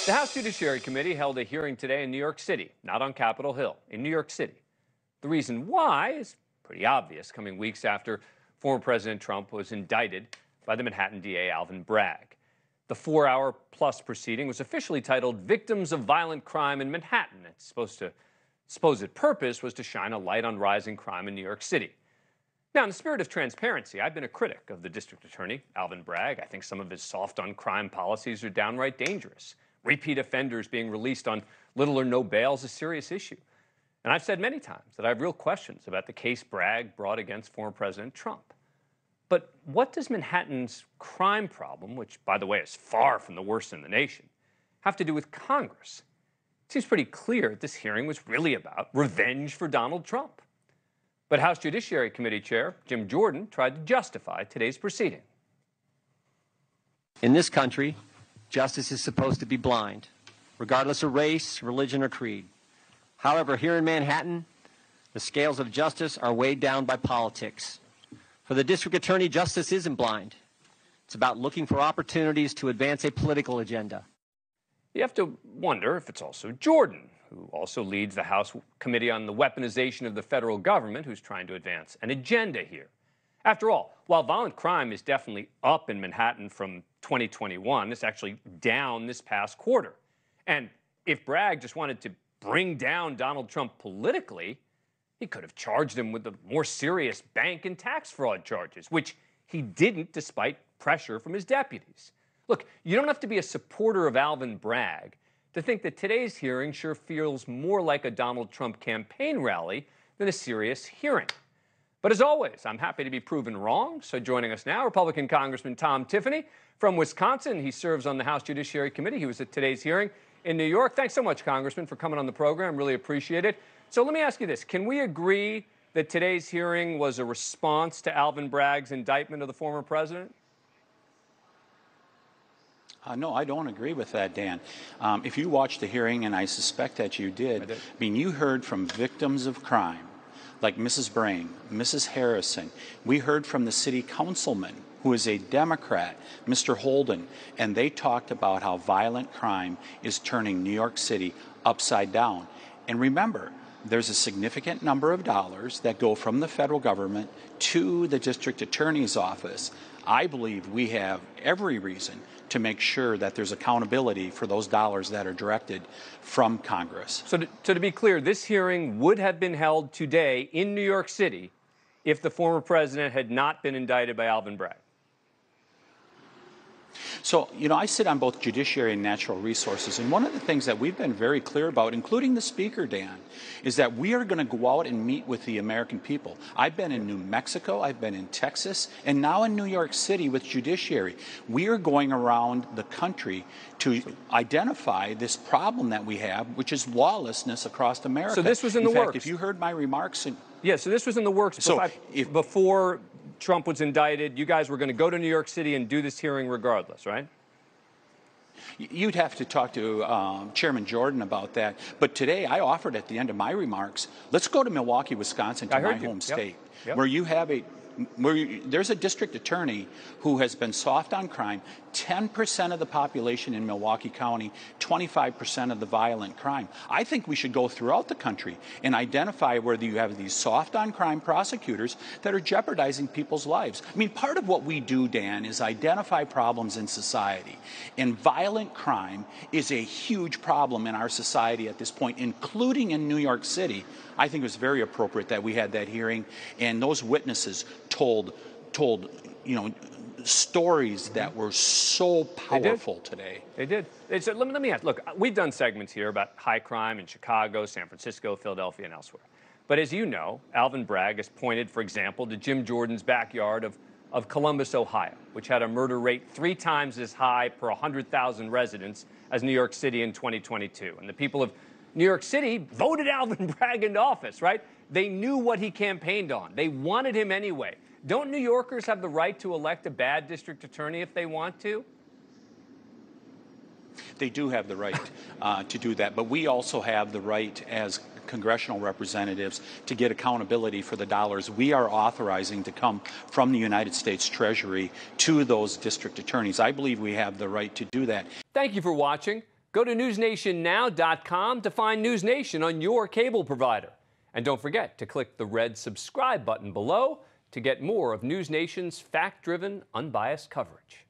The House Judiciary Committee held a hearing today in New York City, not on Capitol Hill, in New York City. The reason why is pretty obvious, coming weeks after former President Trump was indicted by the Manhattan DA Alvin Bragg. The 4-hour-plus proceeding was officially titled Victims of Violent Crime in Manhattan. Its supposed purpose was to shine a light on rising crime in New York City. Now, in the spirit of transparency, I've been a critic of the district attorney, Alvin Bragg. I think some of his soft-on-crime policies are downright dangerous. Repeat offenders being released on little or no bail is a serious issue. And I've said many times that I have real questions about the case Bragg brought against former President Trump. But what does Manhattan's crime problem, which, by the way, is far from the worst in the nation, have to do with Congress? It seems pretty clear that this hearing was really about revenge for Donald Trump. But House Judiciary Committee Chair Jim Jordan tried to justify today's proceeding. In this country, justice is supposed to be blind, regardless of race, religion, or creed. However, here in Manhattan, the scales of justice are weighed down by politics. For the district attorney, justice isn't blind. It's about looking for opportunities to advance a political agenda. You have to wonder if it's also Jordan, who also leads the House Committee on the Weaponization of the Federal Government, who's trying to advance an agenda here. After all, while violent crime is definitely up in Manhattan from 2021, it's actually down this past quarter. And if Bragg just wanted to bring down Donald Trump politically, he could have charged him with the more serious bank and tax fraud charges, which he didn't despite pressure from his deputies. Look, you don't have to be a supporter of Alvin Bragg to think that today's hearing sure feels more like a Donald Trump campaign rally than a serious hearing. But as always, I'm happy to be proven wrong. So joining us now, Republican Congressman Tom Tiffany from Wisconsin. He serves on the House Judiciary Committee. He was at today's hearing in New York. Thanks so much, Congressman, for coming on the program. Really appreciate it. So let me ask you this. Can we agree that today's hearing was a response to Alvin Bragg's indictment of the former president? No, I don't agree with that, Dan. If you watched the hearing, and I suspect that you did, I mean, you heard from victims of crime, like Mrs. Brang, Mrs. Harrison. We heard from the city councilman, who is a Democrat, Mr. Holden, and they talked about how violent crime is turning New York City upside down. And remember, there's a significant number of dollars that go from the federal government to the district attorney's office. I believe we have every reason to make sure that there's accountability for those dollars that are directed from Congress. So to be clear, this hearing would have been held today in New York City if the former president had not been indicted by Alvin Bragg. So, you know, I sit on both Judiciary and Natural Resources, and one of the things that we've been very clear about, including the Speaker, Dan, is that we are going to go out and meet with the American people. I've been in New Mexico, I've been in Texas, and now in New York City with Judiciary. We are going around the country to identify this problem that we have, which is lawlessness across America. So this was in the works. If you heard my remarks... Yeah, so this was in the works before Trump was indicted. You guys were going to go to New York City and do this hearing regardless, right? You'd have to talk to Chairman Jordan about that. But today, I offered at the end of my remarks, let's go to Milwaukee, Wisconsin, to my home state, where you have there's a district attorney who has been soft on crime. 10% of the population in Milwaukee County, 25% of the violent crime. I think we should go throughout the country and identify whether you have these soft on crime prosecutors that are jeopardizing people's lives. I mean, part of what we do, Dan, is identify problems in society. And violent crime is a huge problem in our society at this point, including in New York City. I think it was very appropriate that we had that hearing, and those witnesses told you know, stories that were so powerful today. They did. So let me ask. Look, we've done segments here about high crime in Chicago, San Francisco, Philadelphia, and elsewhere. But as you know, Alvin Bragg has pointed, for example, to Jim Jordan's backyard of Columbus, Ohio, which had a murder rate 3 times as high per 100,000 residents as New York City in 2022. And the people of New York City voted Alvin Bragg into office, right? They knew what he campaigned on. They wanted him anyway. Don't New Yorkers have the right to elect a bad district attorney if they want to? They do have the right to do that, but we also have the right as congressional representatives to get accountability for the dollars we are authorizing to come from the United States Treasury to those district attorneys. I believe we have the right to do that. Thank you for watching. Go to newsnationnow.com to find NewsNation on your cable provider. And don't forget to click the red subscribe button below to get more of NewsNation's fact-driven, unbiased coverage.